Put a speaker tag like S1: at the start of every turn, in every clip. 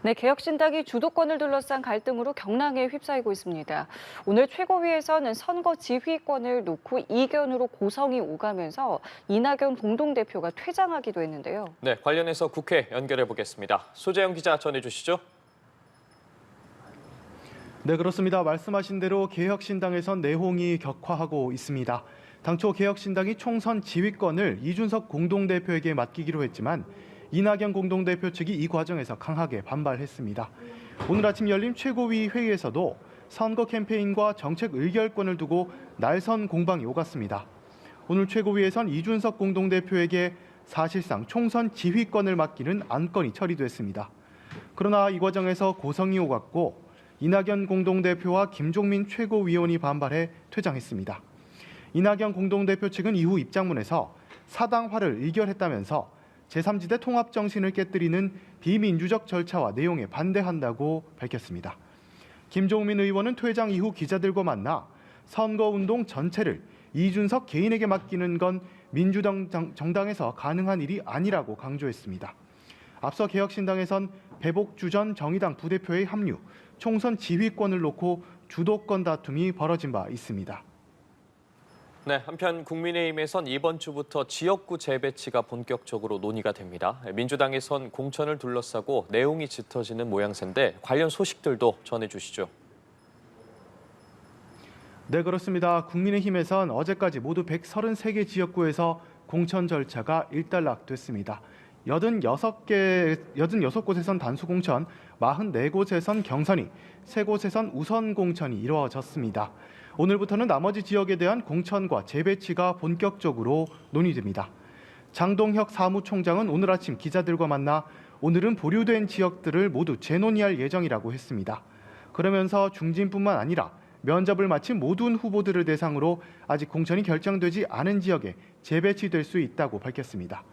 S1: 네, 개혁신당이 주도권을 둘러싼 갈등으로 경랑에 휩싸이고 있습니다. 오늘 최고위에서는 선거 지휘권을 놓고 이견으로 고성이 오가면서 이낙연 공동대표가 퇴장하기도 했는데요.
S2: 네, 관련해서 국회 연결해 보겠습니다. 소재영 기자 전해주시죠.
S3: 네, 그렇습니다. 말씀하신 대로 개혁신당에선 내홍이 격화하고 있습니다. 당초 개혁신당이 총선 지휘권을 이준석 공동대표에게 맡기기로 했지만 이낙연 공동대표 측이 이 과정에서 강하게 반발했습니다. 오늘 아침 열린 최고위 회의에서도 선거 캠페인과 정책 의결권을 두고 날선 공방이 오갔습니다. 오늘 최고위에선 이준석 공동대표에게 사실상 총선 지휘권을 맡기는 안건이 처리됐습니다. 그러나 이 과정에서 고성이 오갔고 이낙연 공동대표와 김종민 최고위원이 반발해 퇴장했습니다. 이낙연 공동대표 측은 이후 입장문에서 사당화를 의결했다면서 제3지대 통합 정신을 깨뜨리는 비민주적 절차와 내용에 반대한다고 밝혔습니다. 김종민 의원은 퇴장 이후 기자들과 만나 선거운동 전체를 이준석 개인에게 맡기는 건 민주당 정당에서 가능한 일이 아니라고 강조했습니다. 앞서 개혁신당에선 배복주 전 정의당 부대표의 합류, 총선 지휘권을 놓고 주도권 다툼이 벌어진 바 있습니다.
S2: 네, 한편 국민의힘에선 이번 주부터 지역구 재배치가 본격적으로 논의가 됩니다. 민주당에선 공천을 둘러싸고 내용이 짙어지는 모양새인데 관련 소식들도 전해주시죠.
S3: 네, 그렇습니다. 국민의힘에선 어제까지 모두 133개 지역구에서 공천 절차가 일단락됐습니다. 86곳에선 단수 공천, 44곳에선 경선이, 3곳에선 우선 공천이 이루어졌습니다. 오늘부터는 나머지 지역에 대한 공천과 재배치가 본격적으로 논의됩니다. 장동혁 사무총장은 오늘 아침 기자들과 만나 오늘은 보류된 지역들을 모두 재논의할 예정이라고 했습니다. 그러면서 중진뿐만 아니라 면접을 마친 모든 후보들을 대상으로 아직 공천이 결정되지 않은 지역에 재배치될 수 있다고 밝혔습니다.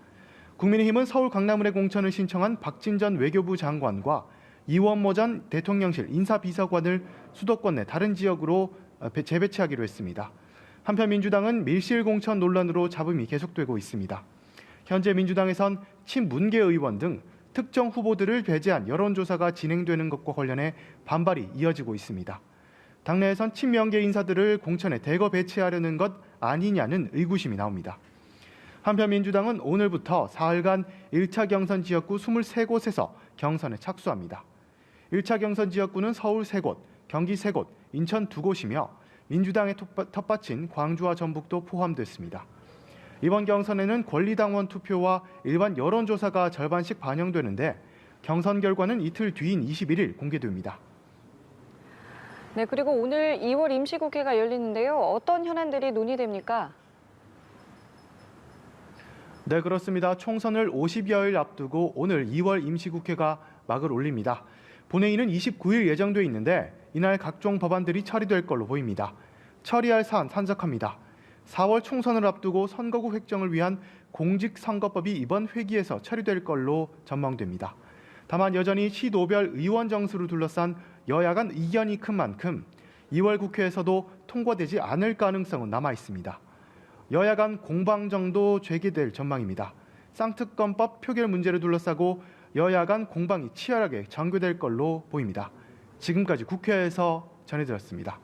S3: 국민의힘은 서울 강남을의 공천을 신청한 박진전 외교부 장관과 이원모 전 대통령실 인사비서관을 수도권 내 다른 지역으로 재배치하기로 했습니다. 한편 민주당은 밀실 공천 논란으로 잡음이 계속되고 있습니다. 현재 민주당에선 친문계 의원 등 특정 후보들을 배제한 여론조사가 진행되는 것과 관련해 반발이 이어지고 있습니다. 당내에선 친명계 인사들을 공천에 대거 배치하려는 것 아니냐는 의구심이 나옵니다. 한편 민주당은 오늘부터 사흘간 1차 경선 지역구 23곳에서 경선에 착수합니다. 1차 경선 지역구는 서울 3곳, 경기 3곳, 인천 2곳이며 민주당의 텃밭인 광주와 전북도 포함됐습니다. 이번 경선에는 권리당원 투표와 일반 여론조사가 절반씩 반영되는데 경선 결과는 이틀 뒤인 21일 공개됩니다.
S1: 네, 그리고 오늘 2월 임시국회가 열리는데요. 어떤 현안들이 논의됩니까?
S3: 네, 그렇습니다. 총선을 50여일 앞두고 오늘 2월 임시국회가 막을 올립니다. 본회의는 29일 예정돼 있는데 이날 각종 법안들이 처리될 걸로 보입니다. 처리할 사안 산적합니다. 4월 총선을 앞두고 선거구 획정을 위한 공직선거법이 이번 회기에서 처리될 걸로 전망됩니다. 다만 여전히 시도별 의원 정수를 둘러싼 여야 간 이견이 큰 만큼 2월 국회에서도 통과되지 않을 가능성은 남아 있습니다. 여야 간 공방정도 재개될 전망입니다. 쌍특검법 표결 문제를 둘러싸고 여야 간 공방이 치열하게 전개될 걸로 보입니다. 지금까지 국회에서 전해드렸습니다.